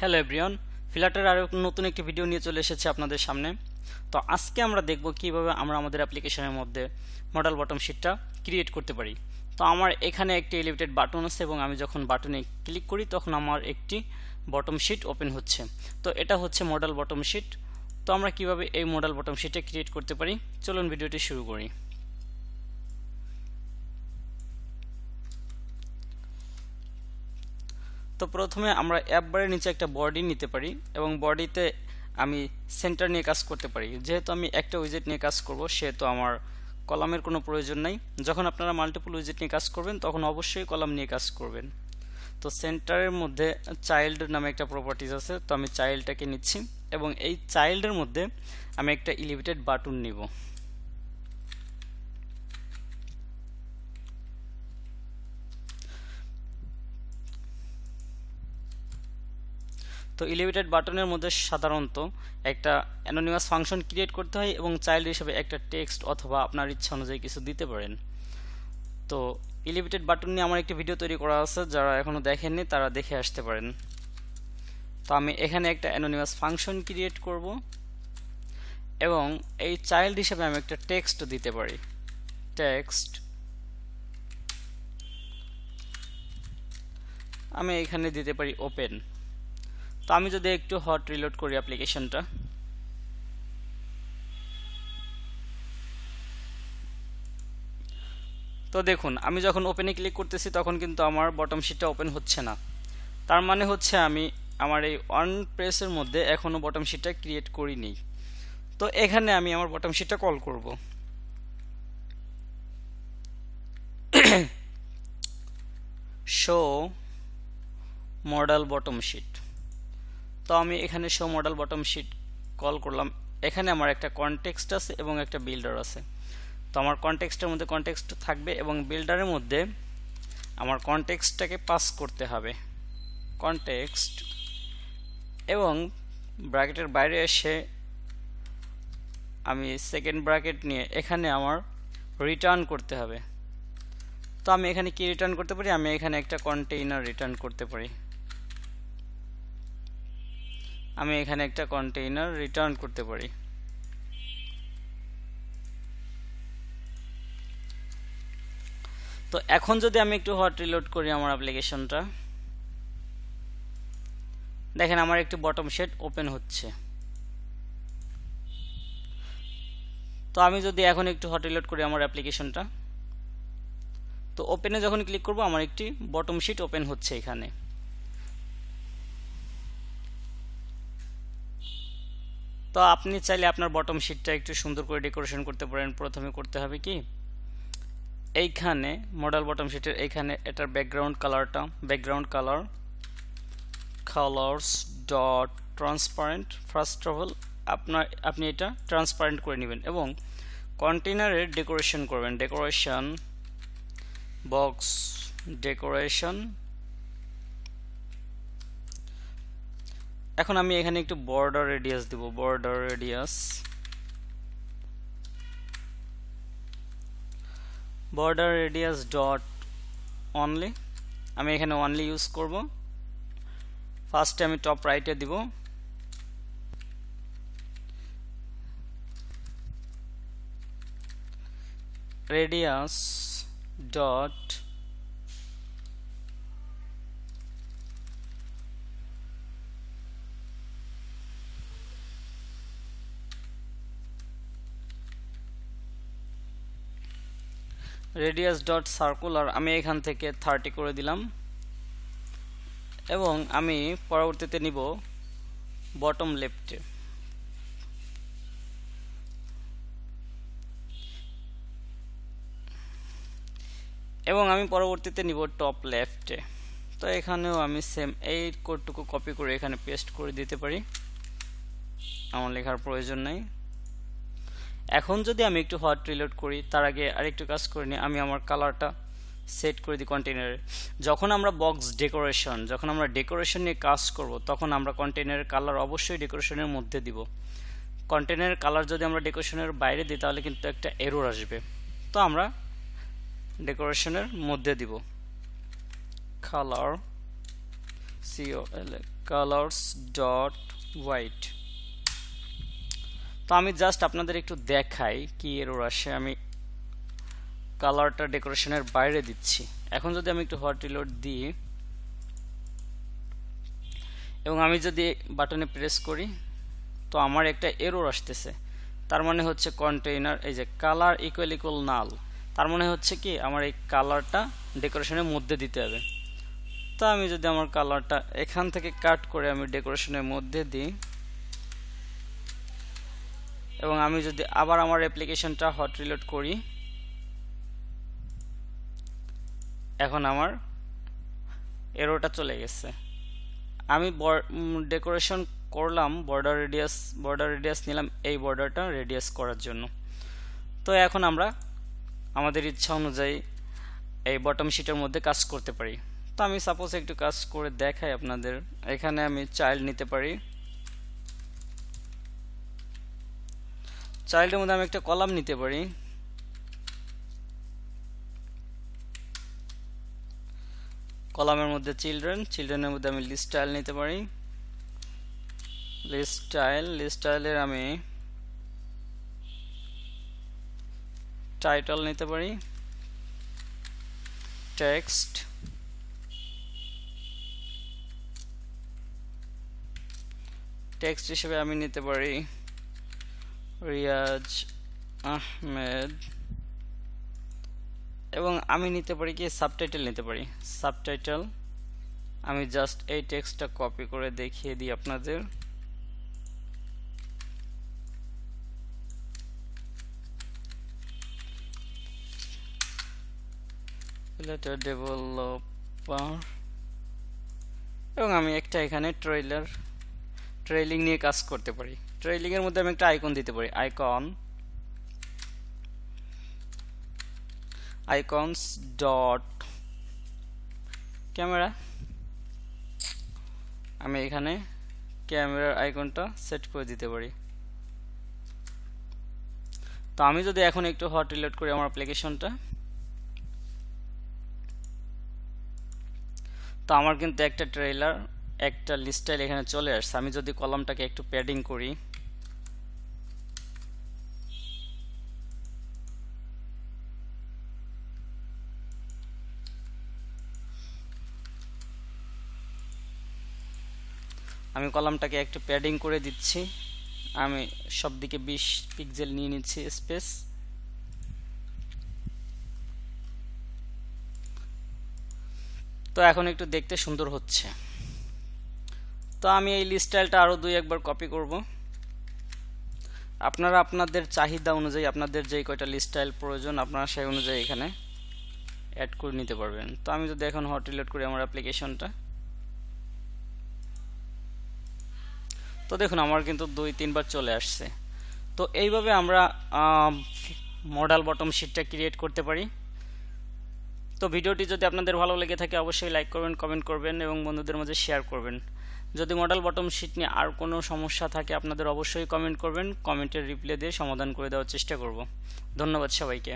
Hello everyone, Flutter আরও নতুন একটি ভিডিও নিয়ে চলে এসেছে আপনাদের সামনে। তো আজকে আমরা দেখব কিভাবে আমরা আমাদের অ্যাপ্লিকেশনের মধ্যে মডেল বটম শিটটা ক্রিয়েট করতে পারি। তো আমার এখানে একটি এলিভেটেড বাটন আছে এবং আমি যখন বাটনে ক্লিক করি তখন আমার একটি বটম শিট ওপেন হচ্ছে। তো এটা হচ্ছে মডেল বটম শিট। তো আমরা কিভাবে এই মডেল বটম শিটটা ক্রিয়েট করতে পারি, চলুন ভিডিওটি শুরু করি। তো প্রথমে আমরা অ্যাপ বারের নিচে একটা বডি নিতে পারি এবং বডিতে আমি সেন্টার নিয়ে কাজ করতে পারি। যেহেতু আমি একটা উইজেট নিয়ে কাজ করব সেহেতু আমার কলামের কোনো প্রয়োজন নাই। যখন আপনারা মাল্টিপল উইজেট নিয়ে কাজ করবেন তখন অবশ্যই কলাম নিয়ে কাজ করবেন। তো সেন্টারের মধ্যে চাইল্ড নামে একটা প্রপার্টিজ আছে, তো আমি চাইল্ডটাকে নিচ্ছি এবং এই চাইল্ডের মধ্যে আমি একটা এলিভেটেড বাটন নিব। তো এলিভেটেড বাটনের মধ্যে সাধারণত একটা অ্যানোনিমাস ফাংশন ক্রিয়েট করতে হয় এবং চাইল্ড হিসেবে একটা টেক্সট অথবা আপনার ইচ্ছা অনুযায়ী কিছু দিতে পারেন। তো এলিভেটেড বাটন নিয়ে আমার একটি ভিডিও তৈরি করা আছে, যারা এখনো দেখেননি তারা দেখে আসতে পারেন। তো আমি এখানে একটা অ্যানোনিমাস ফাংশন ক্রিয়েট করব এবং এই চাইল্ড হিসেবে আমি একটা টেক্সট দিতে পারি। টেক্সট আমি এখানে দিতে পারি ওপেন। তো আমি যদি একটু হট রিলোড করি অ্যাপ্লিকেশনটা, তো দেখুন আমি যখন ওপেনে ক্লিক করতেছি তখন কিন্তু আমার বটম শিটটা ওপেন হচ্ছে না। তার মানে হচ্ছে আমি আমার এই অন প্রেসের মধ্যে এখনো বটম শিটটা ক্রিয়েট করিনি। তো এখানে আমি আমার বটম শিটটা কল করব। Show model bottom sheet. তো আমি এখানে show model bottom sheet call করলাম। এখানে আমার একটা কনটেক্সট আছে এবং একটা বিল্ডার আছে। তো আমার কনটেক্সটের মধ্যে কনটেক্সট থাকবে এবং বিল্ডারের মধ্যে আমার কনটেক্সটটাকে পাস করতে হবে কনটেক্সট, এবং ব্র্যাকেটের বাইরে এসে আমি সেকেন্ড ব্র্যাকেট নিয়ে এখানে আমার রিটার্ন করতে হবে। তো আমি এখানে কি রিটার্ন করতে পারি, আমি এখানে একটা কন্টেইনার রিটার্ন করতে পারি। আমি এখানে একটা কন্টেইনার রিটার্ন করতে পারি। তো এখন যদি আমি একটু হট রিলোড করি আমার অ্যাপ্লিকেশনটা, দেখেন আমার একটি বটম শেড ওপেন হচ্ছে। তো আমি যদি এখন একটু হট রিলোড করি আমার অ্যাপ্লিকেশনটা, তো ওপেনে যখন ক্লিক করব আমার একটি বটম শিট ওপেন হচ্ছে এখানে। তো আপনি চাইলে আপনার বটম শিটটা একটু সুন্দর করে ডেকোরেশন করতে পারেন। প্রথমে করতে হবে কি, এইখানে মডেল বটম শিটের এইখানে এটার ব্যাকগ্রাউন্ড কালারটা, background colour colours dot transparent, first of all আপনি এটা ট্রান্সপারেন্ট করে নেবেন এবং কন্টেইনারের ডেকোরেশন করবেন। Decoration box decoration. এখন আমি এখানে একটু বর্ডার রেডিয়াস দিব, border radius, border radius dot only. আমি এখানে অনলি ইউজ করব। ফার্স্টে আমি টপ রাইটে দিব, radius dot radius dot circular. আমি এখান থেকে 30 করে দিলাম এবং আমি পরবর্তীতে নিব বটম লেফটে, এবং আমি পরবর্তীতে নিব টপ লেফটে। তো এখানেও আমি সেম এই কোডটুকু কপি করে এখানে পেস্ট করে দিতে পারি, আমার লেখার প্রয়োজন নেই। এখন যদি আমি একটু হট রিলোড করি, তার আগে আরেকটু কাজ করে নিই। আমি আমার কালারটা সেট করে দিই কন্টেইনারে। যখন আমরা বক্স ডেকোরেশন, যখন আমরা ডেকোরেশন নিয়ে কাজ করব তখন আমরা কন্টেইনারের কালার অবশ্যই ডেকোরেশনের মধ্যে দিব। কন্টেইনারের কালার যদি আমরা ডেকোরেশনের বাইরে দিই তাহলে কিন্তু একটা এরর আসবে। তো আমরা ডেকোরেশনের মধ্যে দিব কালার colors dot white। তো আমি জাস্ট আপনাদের একটু দেখাই কি এরর আসে। আমি কালারটা ডেকোরেশনের বাইরে দিচ্ছি। এখন যদি আমি একটু হট রিলোড দিই এবং আমি যদি বাটনে প্রেস করি তো আমার একটা এরর আসতেছে। তার মানে হচ্ছে কন্টেইনার এই যে কালার ইকুয়াল নাল, তার মানে হচ্ছে কি আমার এই কালারটা ডেকোরেশনের মধ্যে দিতে হবে। তো আমি যদি আমার কালারটা এখান থেকে কাট করে আমি ডেকোরেশনের মধ্যে দিই এবং আমি যদি আবার আমার অ্যাপ্লিকেশনটা হট রিলোড করি, এখন আমার এরোটা চলে গেছে। আমি ডেকোরেশন করলাম বর্ডার রেডিয়াস নিলাম এই বর্ডারটা রেডিয়াস করার জন্য। তো এখন আমরা আমাদের ইচ্ছা অনুযায়ী এই বটম শিটের মধ্যে কাজ করতে পারি। তো আমি সাপোজ একটু কাজ করে দেখাই আপনাদের। এখানে আমি চাইল্ড নিতে পারি, চাইল্ডের মধ্যে আমি একটা কলাম নিতে পারি, কলামের মধ্যে চিলড্রেনের মধ্যে আমি লিস্ট স্টাইল নিতে পারি, লিস্ট স্টাইলের আমি টাইটেল নিতে পারি, টেক্সট হিসেবে আমি নিতে পারি রিয়াজ আহমেদ, এবং আমি নিতে পারি কি সাবটাইটেল নিতে পারি। সাবটাইটেল আমি জাস্ট এই টেক্সটটা কপি করে দেখিয়ে দিই আপনাদের। ফ্লাটার ডেভেলপার, এবং আমি একটা এখানে ট্রেইলিং নিয়ে কাজ করতে পারি। ট্রেইলিং এর মধ্যে আমি একটা আইকন দিতে পারি, আইকনস ডট ক্যামেরা। আমি এখানে ক্যামেরার আইকনটা সেট করে দিতে পারি। তো আমি যদি এখন একটু হট রিলোড করি আমার অ্যাপ্লিকেশনটা, তো আমার কিন্তু একটা লিস্ট স্টাইল এখানে চলে আসছে। আমি যদি কলামটাকে একটু প্যাডিং করি, আমি কলামটাকে একটু প্যাডিং করে দিচ্ছি। আমি সব দিকে 20 পিক্সেল নিয়ে নিচ্ছি স্পেস। তো এখন একটু দেখতে সুন্দর হচ্ছে। তো আমি এই লিস্ট স্টাইলটা আরো 2-1 বার কপি করব। আপনারা আপনাদের চাহিদা অনুযায়ী আপনাদের যেই কয়টা লিস্ট স্টাইল প্রয়োজন আপনারা সেই অনুযায়ী এখানে অ্যাড করে নিতে পারবেন। তো আমি যদি এখন হট রিলোড করি আমার অ্যাপ্লিকেশনটা, তো দেখুন আমার কিন্তু 2-3 বার চলে আসছে। তো এইভাবে আমরা মডেল বটম শিটটা ক্রিয়েট করতে পারি। তো ভিডিওটি যদি আপনাদের ভালো লেগে থাকে অবশ্যই লাইক করবেন, কমেন্ট করবেন এবং বন্ধুদের মাঝে শেয়ার করবেন। যদি মডেল বটম শিট নিয়ে আর কোনো সমস্যা থাকে আপনাদের অবশ্যই কমেন্ট করবেন, কমেন্টের রিপ্লাই দিয়ে সমাধান করে দেওয়ার চেষ্টা করব। ধন্যবাদ সবাইকে।